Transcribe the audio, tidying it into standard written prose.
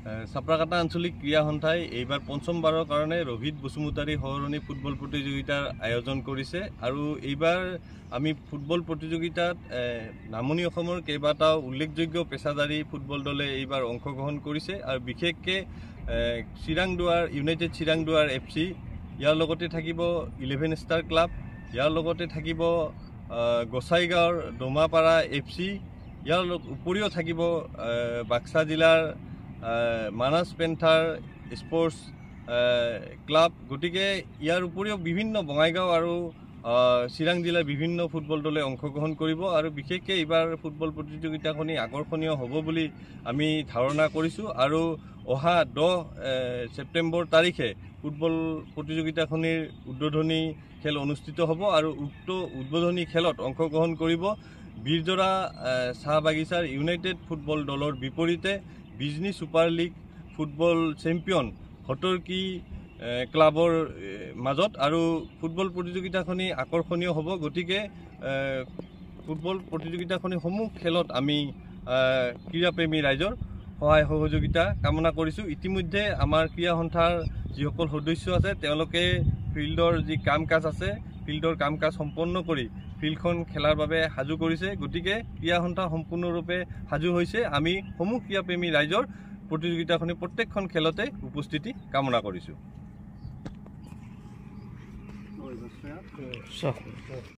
চাপৰাকাটা আঞ্চলিক ক্ৰীড়া সন্থাই এইবাৰ পঞ্চমবাৰৰ কাৰণে ৰোহিত বসুমতাৰী সহৰণি ফুটবল প্ৰতিযোগিতাৰ আয়োজন কৰিছে আৰু এইবাৰ আমি ফুটবল প্ৰতিযোগিতাত নামনি অসমৰ কেইবাটাও উল্লেখযোগ্য পেছাদাৰী ফুটবল দলে এইবাৰ অংশগ্ৰহণ কৰিছে আৰু বিশেষকৈ চিৰাংদুৱাৰ ইউনাইটেড চিৰাংদুৱাৰ FC, ইয়াৰ লগতে থাকিব 11 ষ্টাৰ ক্লাব, ইয়াৰ লগতে থাকিব গোসাইগাঁৱৰ ডোমাপাৰা FC, ইয়াৰ উপৰিও থাকিব বাক্সা জিলাৰ মানাস পেন্থাৰ স্পৰ্টছ ক্লাব। গতিকে ইয়াৰ উপৰিও বিভিন্ন বঙাইগাঁও আৰু চিৰাং জিলাৰ বিভিন্ন ফুটবল দলে অংশগ্ৰহণ কৰিব আৰু বিশেষকৈ এইবাৰ ফুটবল প্ৰতিযোগিতাখনি আকৰ্ষণীয় হ'ব বুলি আমি ধাৰণা কৰিছোঁ আৰু অহা 10 ছেপ্টেম্বৰ তাৰিখে ফুটবল প্ৰতিযোগিতাখনিৰ উদ্বোধনী খেল অনুষ্ঠিত হ'ব আৰু উক্ত উদ্বোধনী খেলত অংশগ্ৰহণ কৰিব বীৰজৰা চাহ বাগিচাৰ ইউনাইটেড ফুটবল দলৰ বিপৰীতে Bijni super league football champion হতৰকি ক্লাবৰ মাজত আৰু ফুটবল প্ৰতিযোগিতাখনি আকৰ্ষণীয় হ'ব। গতিকে ফুটবল প্ৰতিযোগিতাখনি সমূহ খেলত আমি ক্ৰীড়াপ্ৰেমী ৰাইজৰ সহায় সহযোগিতা কামনা কৰিছোঁ। ইতিমধ্যে আমাৰ ক্ৰীড়া সন্থাৰ যিসকল সদস্য আছে তেওঁলোকে ফিল্ডৰ যি কাম কাজ আছে ফিল্ডৰ কাম কাজ সম্পন্ন কৰি ফিল্ডখন খেলাৰ বাবে সাজু কৰিছে। গতিকে ক্ৰীড়া সন্থা সম্পূৰ্ণৰূপে সাজু হৈছে। আমি সমূহ ক্ৰীড়াপ্ৰেমী ৰাইজৰ প্ৰতিযোগিতাখনি প্ৰত্যেকখন খেলতে উপস্থিতি কামনা কৰিছোঁ।